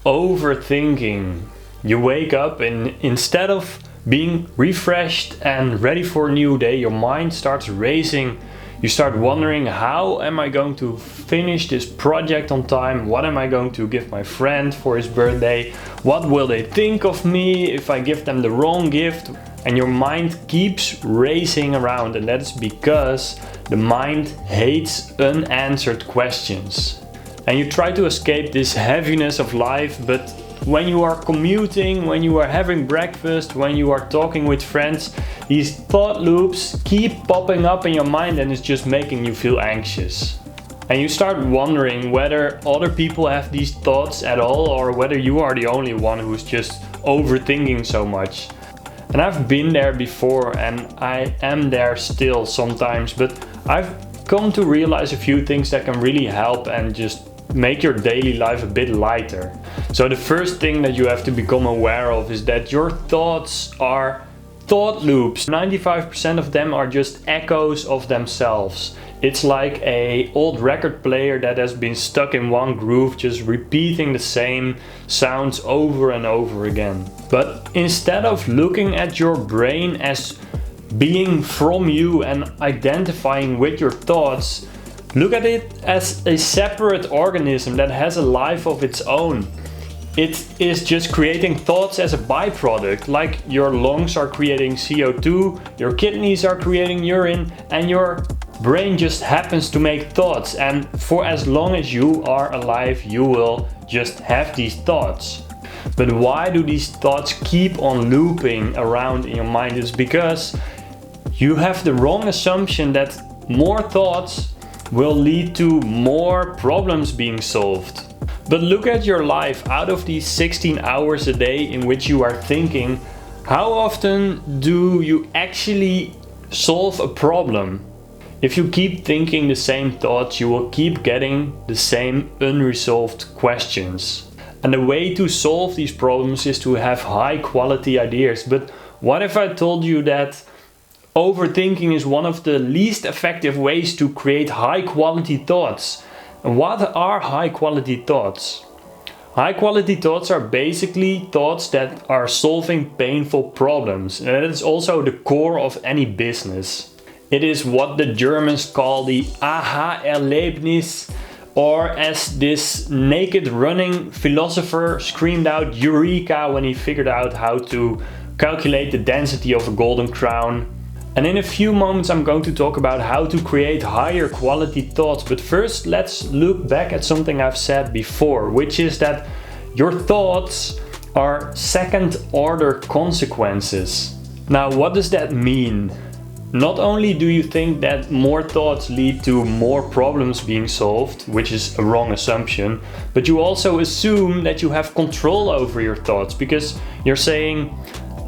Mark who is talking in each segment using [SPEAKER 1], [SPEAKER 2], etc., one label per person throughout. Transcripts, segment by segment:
[SPEAKER 1] overthinking. You wake up and instead of being refreshed and ready for a new day, your mind starts racing. You start wondering, how am I going to finish this project on time? What am I going to give my friend for his birthday? What will they think of me if I give them the wrong gift? And your mind keeps racing around, and that's because the mind hates unanswered questions. And you try to escape this heaviness of life, but when you are commuting, when you are having breakfast, when you are talking with friends, these thought loops keep popping up in your mind and it's just making you feel anxious. And you start wondering whether other people have these thoughts at all, or whether you are the only one who's just overthinking so much. And I've been there before, and I am there still sometimes, but I've come to realize a few things that can really help and just make your daily life a bit lighter. So the first thing that you have to become aware of is that your thoughts are thought loops. 95% of them are just echoes of themselves. It's like an old record player that has been stuck in one groove, just repeating the same sounds over and over again. But instead of looking at your brain as being from you and identifying with your thoughts, look at it as a separate organism that has a life of its own. It is just creating thoughts as a byproduct, like your lungs are creating CO2, your kidneys are creating urine, and your brain just happens to make thoughts. And for as long as you are alive, you will just have these thoughts. But why do these thoughts keep on looping around in your mind? It's because you have the wrong assumption that more thoughts will lead to more problems being solved. But look at your life. Out of these 16 hours a day in which you are thinking, how often do you actually solve a problem? If you keep thinking the same thoughts, you will keep getting the same unresolved questions. And the way to solve these problems is to have high quality ideas. But what if I told you that overthinking is one of the least effective ways to create high quality thoughts? And what are high quality thoughts? High quality thoughts are basically thoughts that are solving painful problems. And that is also the core of any business. It is what the Germans call the Aha-Erlebnis, or as this naked running philosopher screamed out Eureka when he figured out how to calculate the density of a golden crown. And in a few moments I'm going to talk about how to create higher quality thoughts. But first let's look back at something I've said before, which is that your thoughts are second order consequences. Now, what does that mean? Not only do you think that more thoughts lead to more problems being solved, which is a wrong assumption, but you also assume that you have control over your thoughts, because you're saying,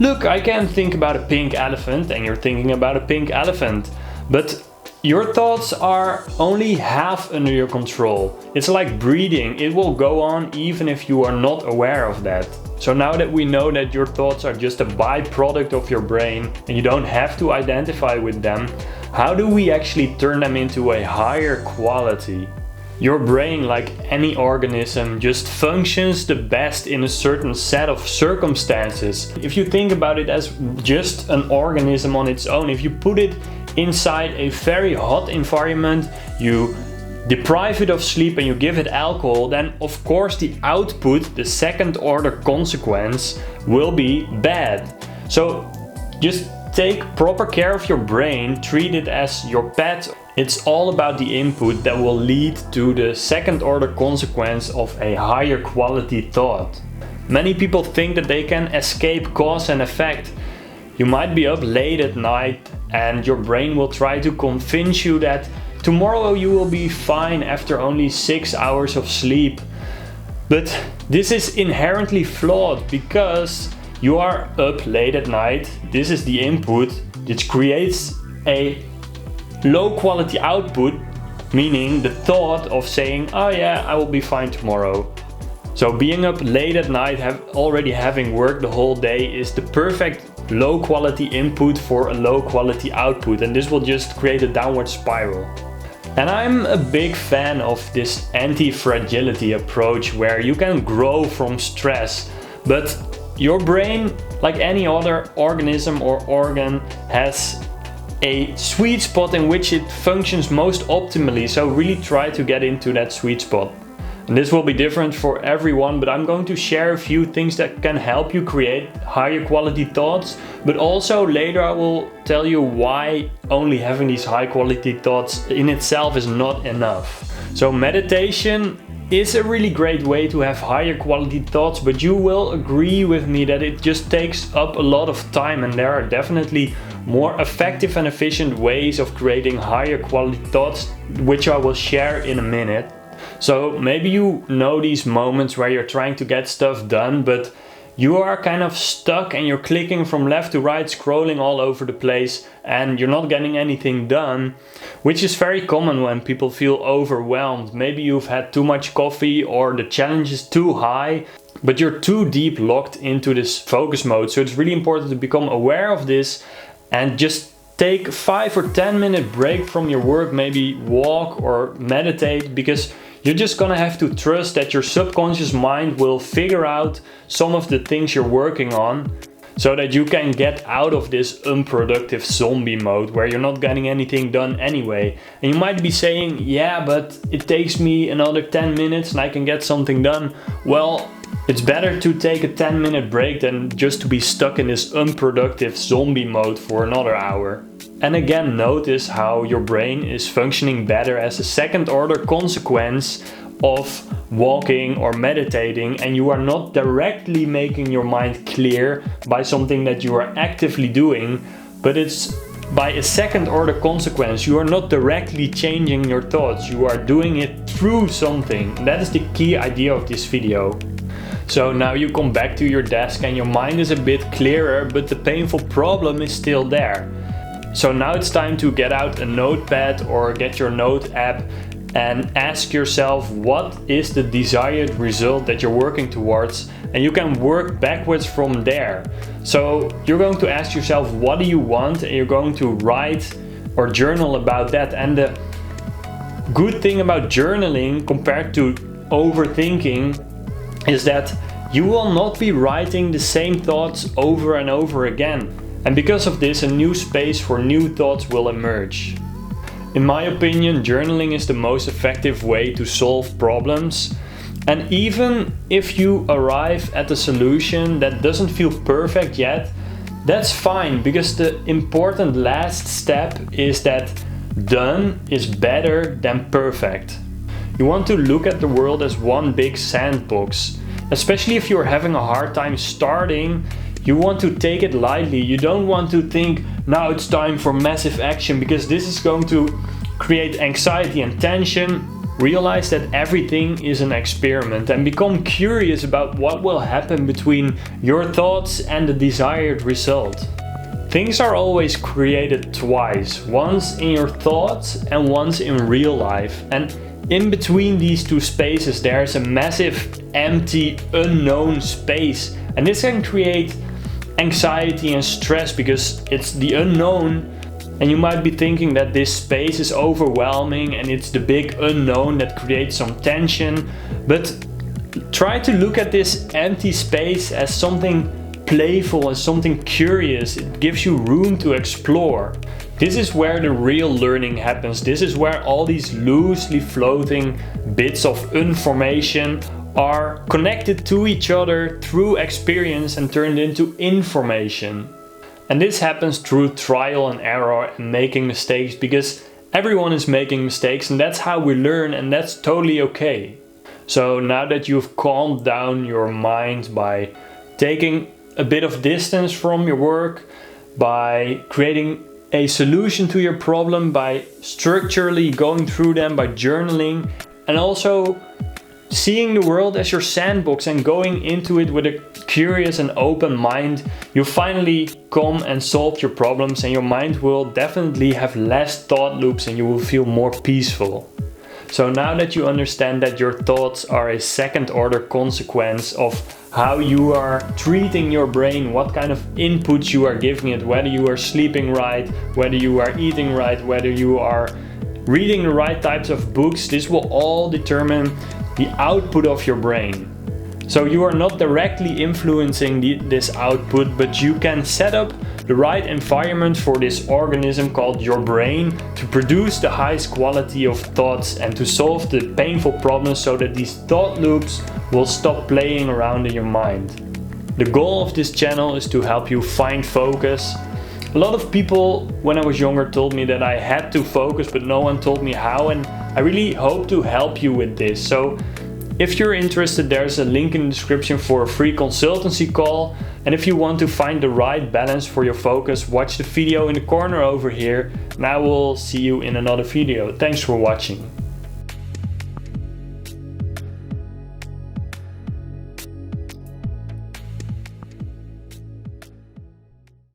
[SPEAKER 1] look, I can think about a pink elephant, and you're thinking about a pink elephant. But your thoughts are only half under your control. It's like breathing. It will go on even if you are not aware of that. So now that we know that your thoughts are just a byproduct of your brain and you don't have to identify with them, how do we actually turn them into a higher quality? Your brain, like any organism, just functions the best in a certain set of circumstances. If you think about it as just an organism on its own, if you put it inside a very hot environment, you deprive it of sleep and you give it alcohol, then of course the output, the second order consequence, will be bad. So just take proper care of your brain, treat it as your pet. It's all about the input that will lead to the second order consequence of a higher quality thought. Many people think that they can escape cause and effect. You might be up late at night and your brain will try to convince you that tomorrow you will be fine after only 6 hours of sleep. But this is inherently flawed because you are up late at night. This is the input, which creates a low quality output, meaning the thought of saying, oh yeah, I will be fine tomorrow. So being up late at night, already having worked the whole day, is the perfect low quality input for a low quality output, and this will just create a downward spiral. And I'm a big fan of this anti-fragility approach where you can grow from stress, but your brain, like any other organism or organ, has a sweet spot in which it functions most optimally, so really try to get into that sweet spot. And this will be different for everyone, but I'm going to share a few things that can help you create higher quality thoughts, but also later I will tell you why only having these high quality thoughts in itself is not enough. So meditation is a really great way to have higher quality thoughts, but you will agree with me that it just takes up a lot of time, and there are definitely more effective and efficient ways of creating higher quality thoughts, which I will share in a minute. So maybe you know these moments where you're trying to get stuff done, but you are kind of stuck and you're clicking from left to right, scrolling all over the place, and you're not getting anything done, which is very common when people feel overwhelmed. Maybe you've had too much coffee or the challenge is too high, but you're too deep locked into this focus mode. So it's really important to become aware of this and just take 5 or 10 minute break from your work, maybe walk or meditate, because you're just gonna have to trust that your subconscious mind will figure out some of the things you're working on so that you can get out of this unproductive zombie mode where you're not getting anything done anyway. And you might be saying, yeah, but it takes me another 10 minutes and I can get something done. Well, it's better to take a 10-minute break than just to be stuck in this unproductive zombie mode for another hour. And again, notice how your brain is functioning better as a second order consequence of walking or meditating, and you are not directly making your mind clear by something that you are actively doing, but it's by a second order consequence. You are not directly changing your thoughts, you are doing it through something. That is the key idea of this video. So now you come back to your desk and your mind is a bit clearer, but the painful problem is still there. So now it's time to get out a notepad or get your note app and ask yourself, what is the desired result that you're working towards? And you can work backwards from there. So you're going to ask yourself, what do you want? And you're going to write or journal about that. And the good thing about journaling compared to overthinking is that you will not be writing the same thoughts over and over again. And because of this, a new space for new thoughts will emerge. In my opinion, journaling is the most effective way to solve problems. And even if you arrive at a solution that doesn't feel perfect yet, that's fine, because the important last step is that done is better than perfect. You want to look at the world as one big sandbox. Especially if you're having a hard time starting, you want to take it lightly. You don't want to think, now it's time for massive action, because this is going to create anxiety and tension. Realize that everything is an experiment and become curious about what will happen between your thoughts and the desired result. Things are always created twice, once in your thoughts and once in real life. And in between these two spaces there's a massive empty unknown space, and this can create anxiety and stress because it's the unknown, and you might be thinking that this space is overwhelming and it's the big unknown that creates some tension. But try to look at this empty space as something playful, as something curious. It gives you room to explore. This is where the real learning happens. This is where all these loosely floating bits of information are connected to each other through experience and turned into information. And this happens through trial and error and making mistakes, because everyone is making mistakes and that's how we learn, and that's totally okay. So now that you've calmed down your mind by taking a bit of distance from your work, by creating a solution to your problem, by structurally going through them, by journaling, and also seeing the world as your sandbox and going into it with a curious and open mind, you finally come and solve your problems, and your mind will definitely have less thought loops and you will feel more peaceful. So now that you understand that your thoughts are a second order consequence of how you are treating your brain, what kind of inputs you are giving it, whether you are sleeping right, whether you are eating right, whether you are reading the right types of books. This will all determine the output of your brain. So you are not directly influencing this output, but you can set up the right environment for this organism called your brain to produce the highest quality of thoughts and to solve the painful problems so that these thought loops will stop playing around in your mind. The goal of this channel is to help you find focus. A lot of people when I was younger told me that I had to focus, but no one told me how, and I really hope to help you with this. So if you're interested, there's a link in the description for a free consultancy call. And if you want to find the right balance for your focus, watch the video in the corner over here. And I will see you in another video. Thanks for watching.